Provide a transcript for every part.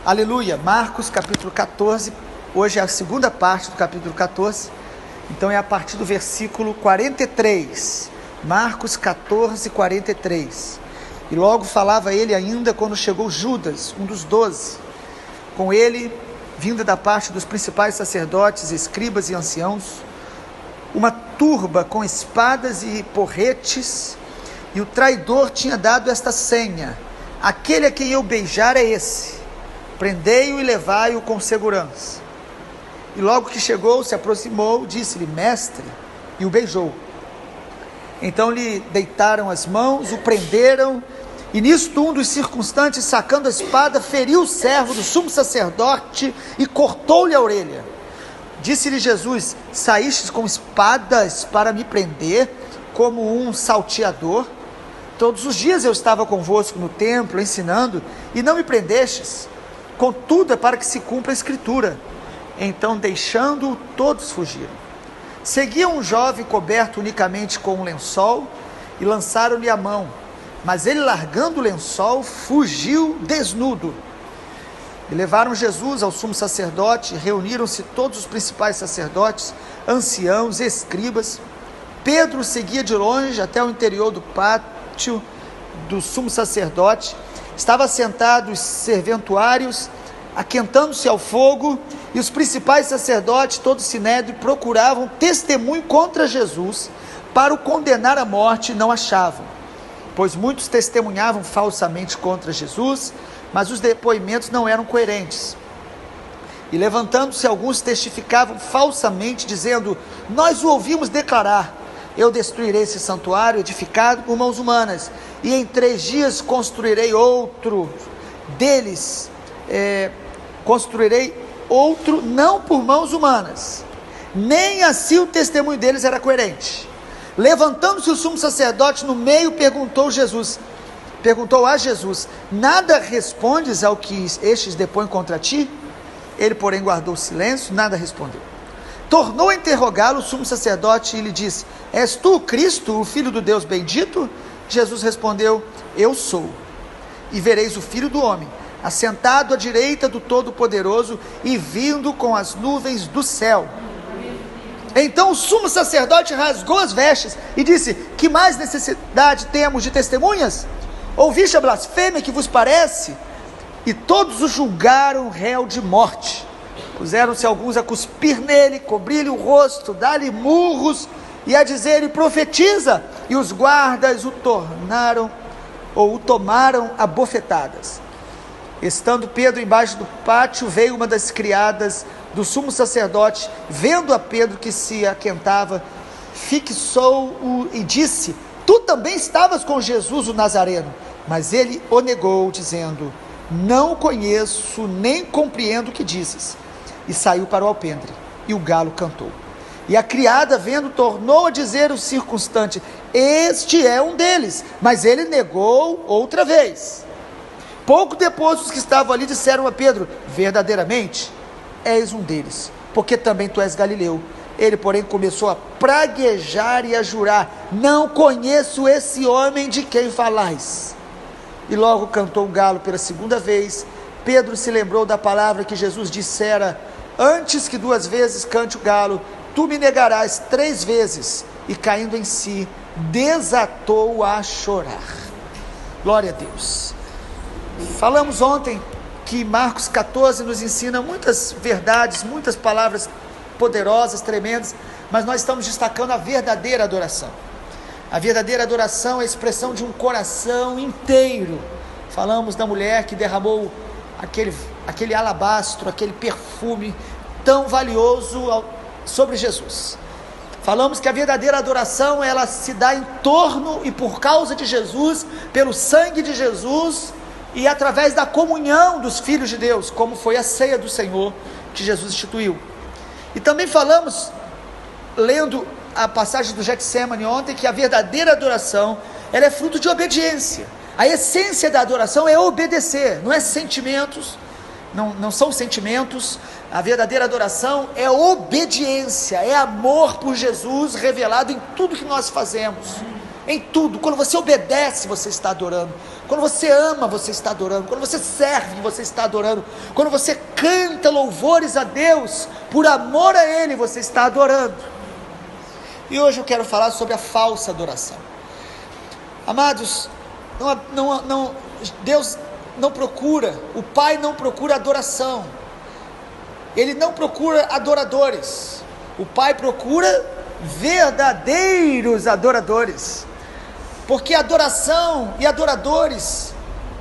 Aleluia, Marcos capítulo 14, hoje é a segunda parte do capítulo 14, então é a partir do versículo 43, Marcos 14, 43, e logo falava ele ainda quando chegou Judas, um dos 12, com ele, vinda da parte dos principais sacerdotes, escribas e anciãos, uma turba com espadas e porretes, e o traidor tinha dado esta senha: aquele a quem eu beijar é esse, prendei-o e levai-o com segurança. E logo que chegou, se aproximou, disse-lhe: mestre, e o beijou. Então lhe deitaram as mãos, o prenderam, e nisto um dos circunstantes, sacando a espada, feriu o servo do sumo sacerdote e cortou-lhe a orelha. Disse-lhe Jesus: saístes com espadas para me prender, como um salteador? Todos os dias eu estava convosco no templo, ensinando, e não me prendestes. Contudo, é para que se cumpra a escritura. Então, deixando-o, todos fugiram. Seguiam um jovem coberto unicamente com um lençol, e lançaram-lhe a mão. Mas ele, largando o lençol, fugiu desnudo. E levaram Jesus ao sumo sacerdote, reuniram-se todos os principais sacerdotes, anciãos, escribas. Pedro seguia de longe até o interior do pátio do sumo sacerdote. Estava sentado os serventuários, aquentando-se ao fogo, e os principais sacerdotes, todo o sinédrio, procuravam testemunho contra Jesus, para o condenar à morte, e não achavam, pois muitos testemunhavam falsamente contra Jesus, mas os depoimentos não eram coerentes. E levantando-se alguns testificavam falsamente, dizendo: nós o ouvimos declarar: eu destruirei esse santuário edificado por mãos humanas, e em 3 dias construirei outro deles, construirei outro não por mãos humanas. Nem assim o testemunho deles era coerente. Levantando-se o sumo sacerdote no meio, perguntou a Jesus: nada respondes ao que estes depõem contra ti? Ele, porém, guardou silêncio, nada respondeu. Tornou a interrogá-lo o sumo sacerdote e lhe disse: és tu o Cristo, o Filho do Deus bendito? Jesus respondeu: eu sou. E vereis o Filho do Homem assentado à direita do Todo-Poderoso e vindo com as nuvens do céu. Então o sumo sacerdote rasgou as vestes e disse: que mais necessidade temos de testemunhas? Ouviste a blasfêmia que vos parece? E todos o julgaram réu de morte. Puseram-se alguns a cuspir nele, cobrir-lhe o rosto, dar-lhe murros e a dizer-lhe: profetiza. E os guardas o tomaram a bofetadas. Estando Pedro embaixo do pátio, veio uma das criadas do sumo sacerdote, vendo a Pedro que se aquentava, fixou-o e disse: tu também estavas com Jesus o Nazareno. Mas ele o negou, dizendo: não o conheço, nem compreendo o que dizes. E saiu para o alpendre, e o galo cantou. E a criada, vendo, tornou a dizer ao circunstante: este é um deles. Mas ele negou outra vez. Pouco depois, os que estavam ali disseram a Pedro: verdadeiramente és um deles, porque também tu és galileu. Ele, porém, começou a praguejar e a jurar: não conheço esse homem de quem falais. E logo cantou o galo pela segunda vez. Pedro se lembrou da palavra que Jesus dissera: antes que 2 vezes cante o galo, tu me negarás 3 vezes. E caindo em si, desatou a chorar. Glória a Deus. Falamos ontem que Marcos 14 nos ensina muitas verdades, muitas palavras poderosas, tremendas, mas nós estamos destacando a verdadeira adoração. A verdadeira adoração é a expressão de um coração inteiro. Falamos da mulher que derramou aquele alabastro, aquele perfume tão valioso sobre Jesus. Falamos que a verdadeira adoração, ela se dá em torno e por causa de Jesus, pelo sangue de Jesus e através da comunhão dos filhos de Deus, como foi a ceia do Senhor que Jesus instituiu. E também falamos, lendo a passagem do Getsemane ontem, que a verdadeira adoração, ela é fruto de obediência. A essência da adoração é obedecer, não é sentimentos, não são sentimentos. A verdadeira adoração é obediência, é amor por Jesus revelado em tudo que nós fazemos, em tudo. Quando você obedece, você está adorando. Quando você ama, você está adorando. Quando você serve, você está adorando. Quando você canta louvores a Deus, por amor a Ele, você está adorando. E hoje eu quero falar sobre a falsa adoração. Amados, Deus não procura, o Pai não procura adoração. Ele não procura adoradores. O Pai procura verdadeiros adoradores. Porque adoração e adoradores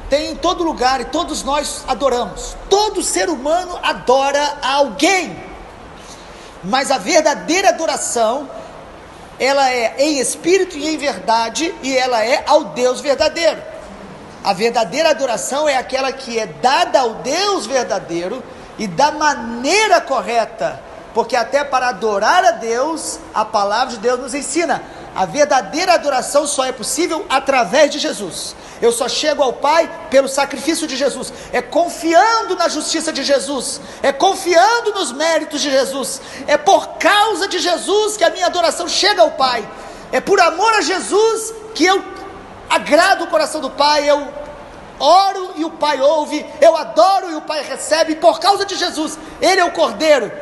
tem em todo lugar, e todos nós adoramos. Todo ser humano adora a alguém. Mas a verdadeira adoração, ela é em espírito e em verdade, e ela é ao Deus verdadeiro. A verdadeira adoração é aquela que é dada ao Deus verdadeiro e da maneira correta, porque até para adorar a Deus, a palavra de Deus nos ensina, a verdadeira adoração só é possível através de Jesus. Eu só chego ao Pai pelo sacrifício de Jesus, é confiando na justiça de Jesus, é confiando nos méritos de Jesus, é por causa de Jesus que a minha adoração chega ao Pai, é por amor a Jesus que eu agrado o coração do Pai, eu oro e o Pai ouve, eu adoro e o Pai recebe, por causa de Jesus. Ele é o Cordeiro,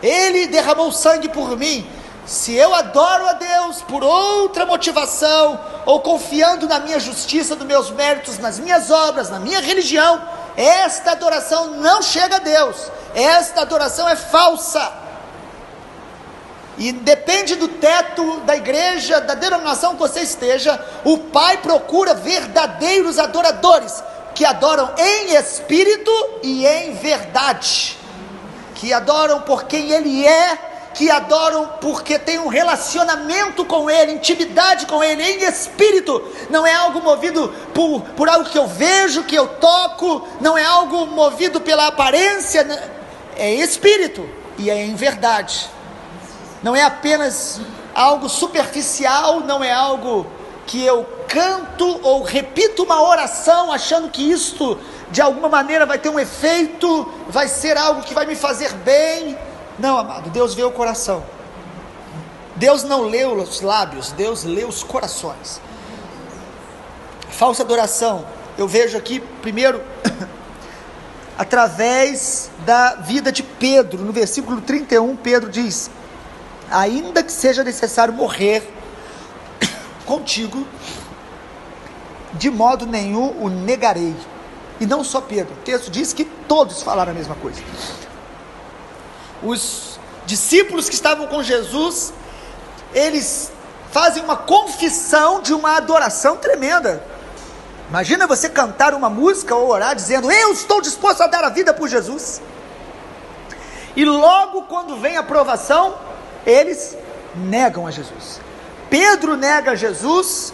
Ele derramou sangue por mim. Se eu adoro a Deus por outra motivação, ou confiando na minha justiça, nos meus méritos, nas minhas obras, na minha religião, esta adoração não chega a Deus, esta adoração é falsa, e depende do teto da igreja, da denominação que você esteja. O Pai procura verdadeiros adoradores, que adoram em espírito e em verdade, que adoram por quem Ele é, que adoram porque tem um relacionamento com Ele, intimidade com Ele, em espírito. Não é algo movido por algo que eu vejo, que eu toco, não é algo movido pela aparência, é espírito e é em verdade. Não é apenas algo superficial, não é algo que eu canto ou repito uma oração achando que isto de alguma maneira vai ter um efeito, vai ser algo que vai me fazer bem. Não, amado, Deus vê o coração. Deus não lê os lábios, Deus lê os corações. Falsa adoração, eu vejo aqui primeiro através da vida de Pedro. No versículo 31, Pedro diz: ainda que seja necessário morrer contigo, de modo nenhum o negarei. E não só Pedro, o texto diz que todos falaram a mesma coisa. Os discípulos que estavam com Jesus, eles fazem uma confissão de uma adoração tremenda. Imagina você cantar uma música ou orar dizendo: eu estou disposto a dar a vida por Jesus. E logo quando vem a provação, eles negam a Jesus. Pedro nega Jesus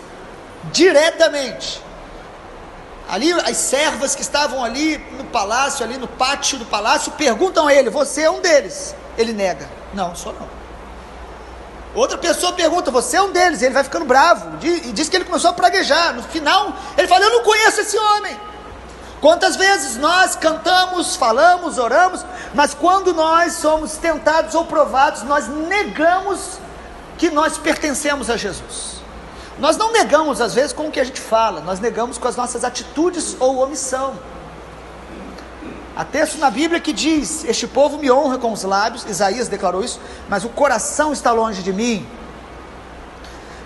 diretamente. Ali as servas que estavam ali no palácio, ali no pátio do palácio, perguntam a ele: você é um deles? Ele nega: não, sou não. Outra pessoa pergunta: você é um deles? Ele vai ficando bravo e diz que ele começou a praguejar. No final ele fala: eu não conheço esse homem. Quantas vezes nós cantamos, falamos, oramos, mas quando nós somos tentados ou provados, nós negamos que nós pertencemos a Jesus. Nós não negamos às vezes com o que a gente fala, nós negamos com as nossas atitudes ou omissão. Há texto na Bíblia que diz: este povo me honra com os lábios, Isaías declarou isso, mas o coração está longe de mim.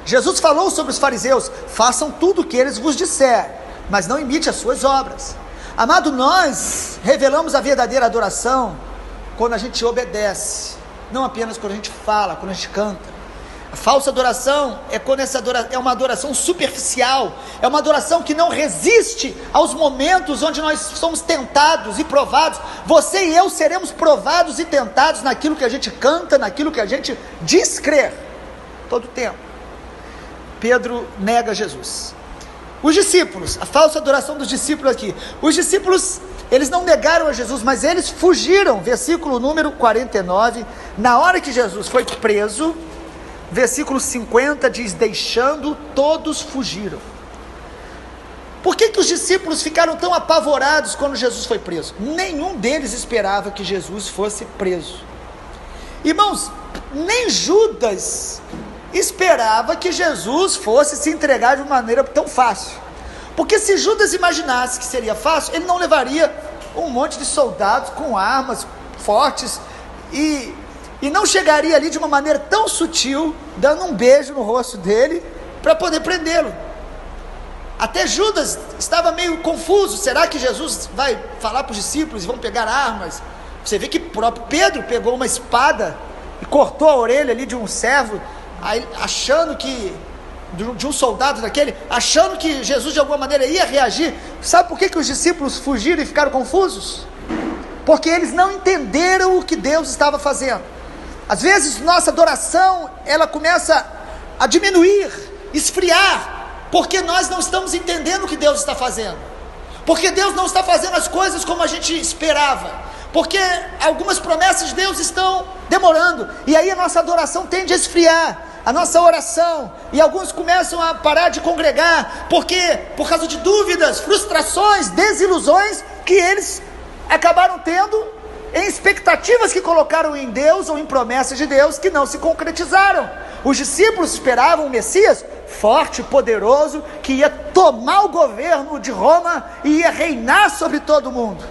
Jesus falou sobre os fariseus: façam tudo o que eles vos disser, mas não imite as suas obras. Amado, nós revelamos a verdadeira adoração quando a gente obedece, não apenas quando a gente fala, quando a gente canta. A falsa adoração é quando essa adoração é uma adoração superficial, é uma adoração que não resiste aos momentos onde nós somos tentados e provados. Você e eu seremos provados e tentados naquilo que a gente canta, naquilo que a gente diz crer, todo o tempo. Pedro nega Jesus. Os discípulos, a falsa adoração dos discípulos aqui. Os discípulos, eles não negaram a Jesus, mas eles fugiram. Versículo número 49, na hora que Jesus foi preso, versículo 50 diz: deixando, todos fugiram. Por que os discípulos ficaram tão apavorados quando Jesus foi preso? Nenhum deles esperava que Jesus fosse preso. Irmãos, nem Judas esperava que Jesus fosse se entregar de uma maneira tão fácil. Porque se Judas imaginasse que seria fácil, ele não levaria um monte de soldados com armas fortes e não chegaria ali de uma maneira tão sutil, dando um beijo no rosto dele, para poder prendê-lo. Até Judas estava meio confuso, será que Jesus vai falar para os discípulos e vão pegar armas? Você vê que o próprio Pedro pegou uma espada e cortou a orelha ali de um servo, achando que, de um soldado daquele, achando que Jesus de alguma maneira ia reagir. Sabe por que os discípulos fugiram e ficaram confusos? Porque eles não entenderam o que Deus estava fazendo. Às vezes nossa adoração, ela começa a diminuir, esfriar, porque nós não estamos entendendo o que Deus está fazendo, porque Deus não está fazendo as coisas como a gente esperava, porque algumas promessas de Deus estão demorando, e aí a nossa adoração tende a esfriar, a nossa oração, e alguns começam a parar de congregar, porque por causa de dúvidas, frustrações, desilusões, que eles acabaram tendo em expectativas que colocaram em Deus, ou em promessas de Deus, que não se concretizaram. Os discípulos esperavam um Messias forte, poderoso, que ia tomar o governo de Roma, e ia reinar sobre todo mundo,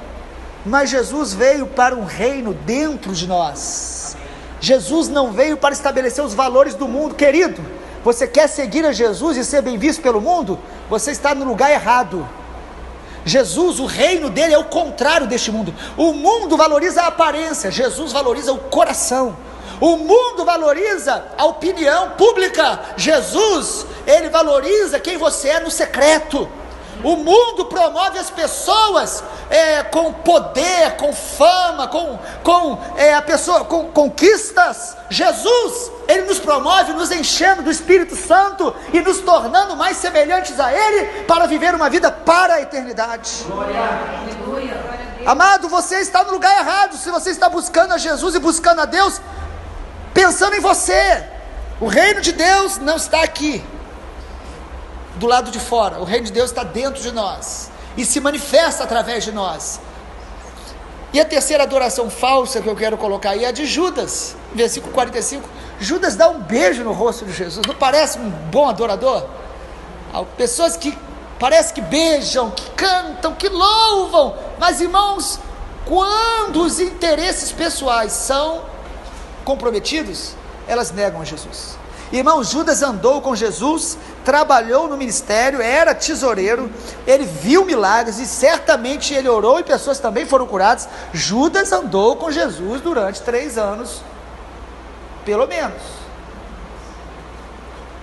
mas Jesus veio para um reino dentro de nós. Jesus não veio para estabelecer os valores do mundo. Querido, você quer seguir a Jesus e ser bem visto pelo mundo? Você está no lugar errado. Jesus, o reino dele é o contrário deste mundo. O mundo valoriza a aparência, Jesus valoriza o coração. O mundo valoriza a opinião pública, Jesus, ele valoriza quem você é no secreto. O mundo promove as pessoas com poder, com fama, com conquistas. Jesus, ele nos promove, nos enchendo do Espírito Santo e nos tornando mais semelhantes a ele, para viver uma vida para a eternidade. Aleluia. Amado, você está no lugar errado se você está buscando a Jesus e buscando a Deus pensando em você. O reino de Deus não está aqui do lado de fora, o reino de Deus está dentro de nós, e se manifesta através de nós. E a terceira adoração falsa que eu quero colocar aí é a de Judas, versículo 45, Judas dá um beijo no rosto de Jesus. Não parece um bom adorador? Pessoas que parece que beijam, que cantam, que louvam, mas irmãos, quando os interesses pessoais são comprometidos, elas negam a Jesus. Irmão, Judas andou com Jesus, trabalhou no ministério, era tesoureiro, ele viu milagres e certamente ele orou e pessoas também foram curadas. Judas andou com Jesus durante 3 anos, pelo menos.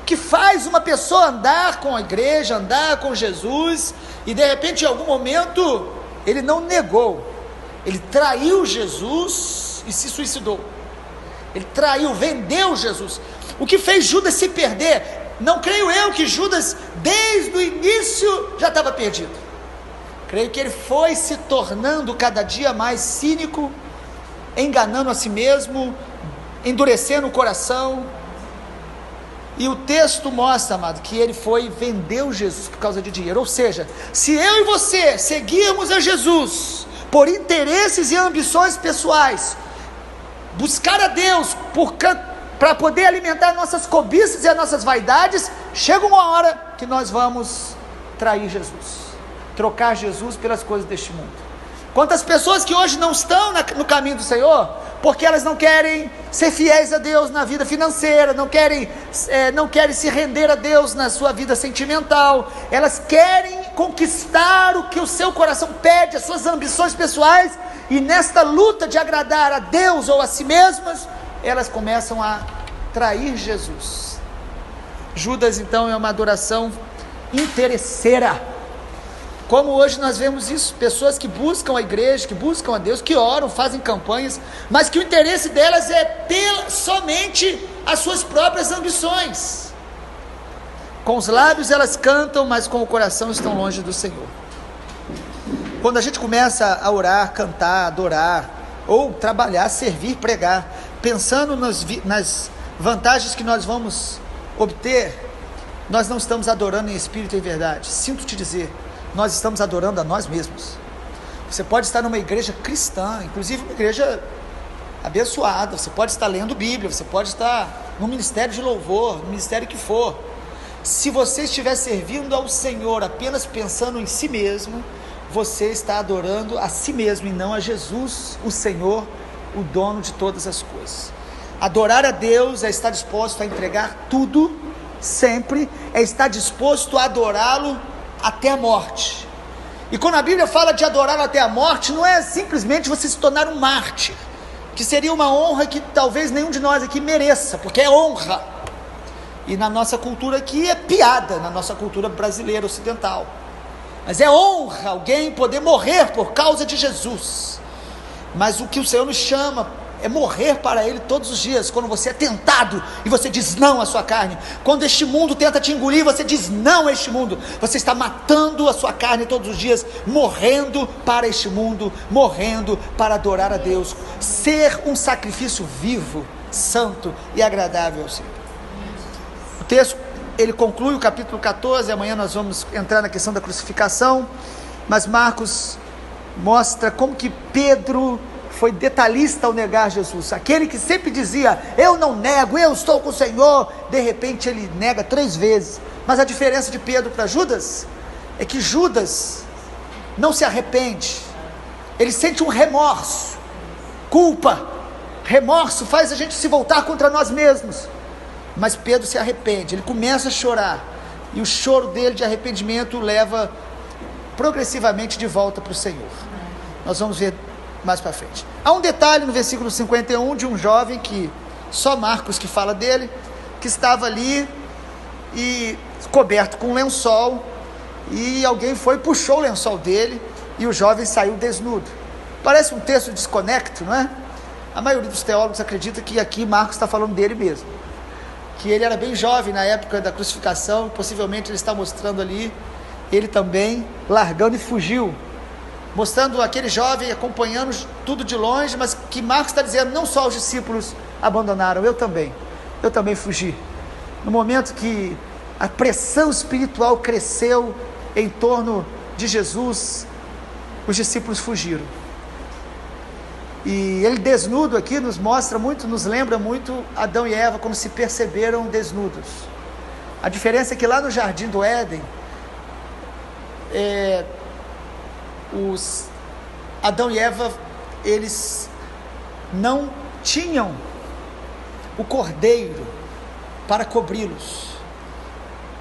O que faz uma pessoa andar com a igreja, andar com Jesus, e de repente em algum momento ele não negou, ele traiu Jesus e se suicidou. Ele traiu, vendeu Jesus. O que fez Judas se perder? Não creio eu que Judas desde o início já estava perdido. Creio que ele foi se tornando cada dia mais cínico, enganando a si mesmo, endurecendo o coração. E o texto mostra, amado, que ele foi e vendeu Jesus por causa de dinheiro. Ou seja, se eu e você seguirmos a Jesus por interesses e ambições pessoais, buscar a Deus para poder alimentar nossas cobiças e as nossas vaidades, chega uma hora que nós vamos trair Jesus, trocar Jesus pelas coisas deste mundo. Quantas pessoas que hoje não estão no caminho do Senhor, porque elas não querem ser fiéis a Deus na vida financeira, não querem se render a Deus na sua vida sentimental, elas querem conquistar o que o seu coração pede, as suas ambições pessoais, e nesta luta de agradar a Deus ou a si mesmas, elas começam a trair Jesus. Judas então é uma adoração interesseira, como hoje nós vemos isso, pessoas que buscam a igreja, que buscam a Deus, que oram, fazem campanhas, mas que o interesse delas é ter somente as suas próprias ambições. Com os lábios elas cantam, mas com o coração estão longe do Senhor. Quando a gente começa a orar, cantar, adorar, ou trabalhar, servir, pregar, pensando nas vantagens que nós vamos obter, nós não estamos adorando em espírito e em verdade. Sinto te dizer, nós estamos adorando a nós mesmos. Você pode estar numa igreja cristã, inclusive uma igreja abençoada, você pode estar lendo Bíblia, você pode estar no ministério de louvor, no ministério que for, Se você estiver servindo ao Senhor apenas pensando em si mesmo, você está adorando a si mesmo e não a Jesus, o Senhor, o dono de todas as coisas. Adorar a Deus é estar disposto a entregar tudo, sempre, é estar disposto a adorá-lo até a morte. E quando a Bíblia fala de adorar até a morte, não é simplesmente você se tornar um mártir, que seria uma honra que talvez nenhum de nós aqui mereça, porque é honra. E na nossa cultura aqui é piada, na nossa cultura brasileira ocidental. Mas é honra alguém poder morrer por causa de Jesus. Mas o que o Senhor nos chama é morrer para Ele todos os dias. Quando você é tentado e você diz não à sua carne, quando este mundo tenta te engolir, você diz não a este mundo. Você está matando a sua carne todos os dias, morrendo para este mundo, morrendo para adorar a Deus, ser um sacrifício vivo, santo e agradável ao Senhor. O texto, ele conclui o capítulo 14, amanhã nós vamos entrar na questão da crucificação, mas Marcos mostra como que Pedro foi detalhista ao negar Jesus. Aquele que sempre dizia, eu não nego, eu estou com o Senhor, de repente ele nega 3 vezes. Mas a diferença de Pedro para Judas é que Judas não se arrepende, ele sente um remorso, culpa. Remorso faz a gente se voltar contra nós mesmos. Mas Pedro se arrepende, ele começa a chorar, e o choro dele de arrependimento o leva progressivamente de volta para o Senhor. Nós vamos ver mais para frente. Há um detalhe no versículo 51 de um jovem que só Marcos que fala dele, que estava ali e coberto com um lençol, e alguém foi e puxou o lençol dele, e o jovem saiu desnudo. Parece um texto desconecto, não é? A maioria dos teólogos acredita que aqui Marcos está falando dele mesmo, que ele era bem jovem na época da crucificação, possivelmente ele está mostrando ali, ele também largando e fugiu, mostrando aquele jovem acompanhando tudo de longe, mas que Marcos está dizendo, não só os discípulos abandonaram, eu também fugi. No momento que a pressão espiritual cresceu em torno de Jesus, os discípulos fugiram. E ele desnudo aqui nos mostra muito, nos lembra muito Adão e Eva quando se perceberam desnudos. A diferença é que lá no Jardim do Éden, Adão e Eva, eles não tinham o cordeiro para cobri-los.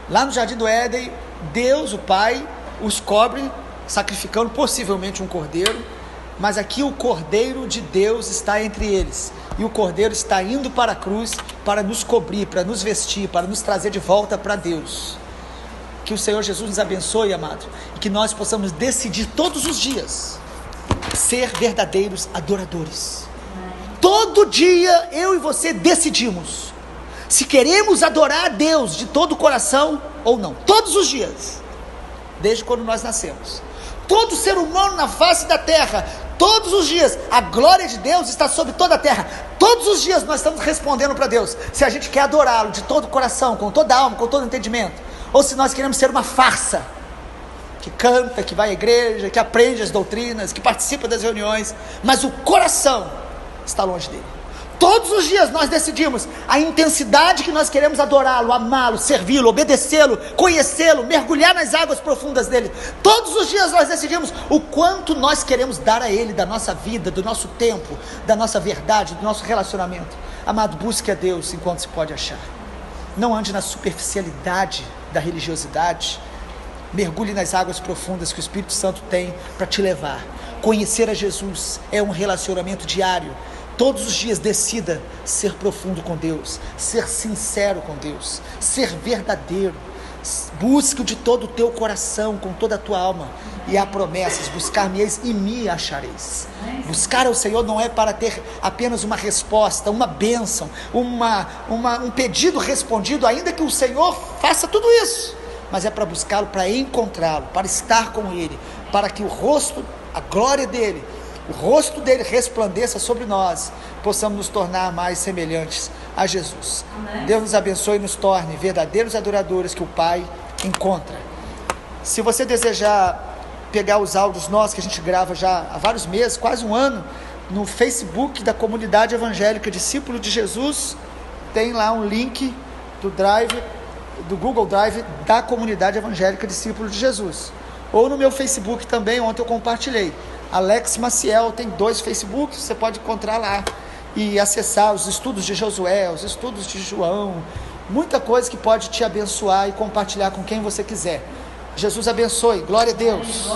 Lá no Jardim do Éden, Deus, o Pai, os cobre, sacrificando possivelmente um cordeiro, mas aqui o cordeiro de Deus está entre eles, e o cordeiro está indo para a cruz para nos cobrir, para nos vestir, para nos trazer de volta para Deus. Que o Senhor Jesus nos abençoe, amado, e que nós possamos decidir todos os dias ser verdadeiros adoradores. Todo dia eu e você decidimos se queremos adorar a Deus de todo o coração ou não, todos os dias, desde quando nós nascemos. Todo ser humano na face da terra, todos os dias, a glória de Deus está sobre toda a terra. Todos os dias nós estamos respondendo para Deus se a gente quer adorá-lo de todo o coração, com toda a alma, com todo o entendimento, ou se nós queremos ser uma farsa, que canta, que vai à igreja, que aprende as doutrinas, que participa das reuniões, mas o coração está longe dele. Todos os dias nós decidimos a intensidade que nós queremos adorá-lo, amá-lo, servi-lo, obedecê-lo, conhecê-lo, mergulhar nas águas profundas dele. Todos os dias nós decidimos o quanto nós queremos dar a ele, da nossa vida, do nosso tempo, da nossa verdade, do nosso relacionamento. Amado, busque a Deus enquanto se pode achar. Não ande na superficialidade da religiosidade. Mergulhe nas águas profundas que o Espírito Santo tem para te levar. Conhecer a Jesus é um relacionamento diário. Todos os dias decida ser profundo com Deus, ser sincero com Deus, ser verdadeiro. Busque-o de todo o teu coração, com toda a tua alma. E há promessas: buscar-me-eis e me achareis. Buscar ao Senhor não é para ter apenas uma resposta, uma bênção, um pedido respondido, ainda que o Senhor faça tudo isso, mas é para buscá-lo, para encontrá-lo, para estar com Ele, para que o rosto, a glória dEle, o rosto dele resplandeça sobre nós, possamos nos tornar mais semelhantes a Jesus. Amém. Deus nos abençoe e nos torne verdadeiros adoradores que o Pai encontra. Se você desejar pegar os áudios nossos que a gente grava já há vários meses, quase um ano, no Facebook da Comunidade Evangélica Discípulo de Jesus, tem lá um link do Drive, do Google Drive da Comunidade Evangélica Discípulo de Jesus. Ou no meu Facebook também, ontem eu compartilhei. Alex Maciel, tem 2 Facebooks, você pode encontrar lá e acessar os estudos de Josué, os estudos de João, muita coisa que pode te abençoar e compartilhar com quem você quiser. Jesus abençoe, glória a Deus.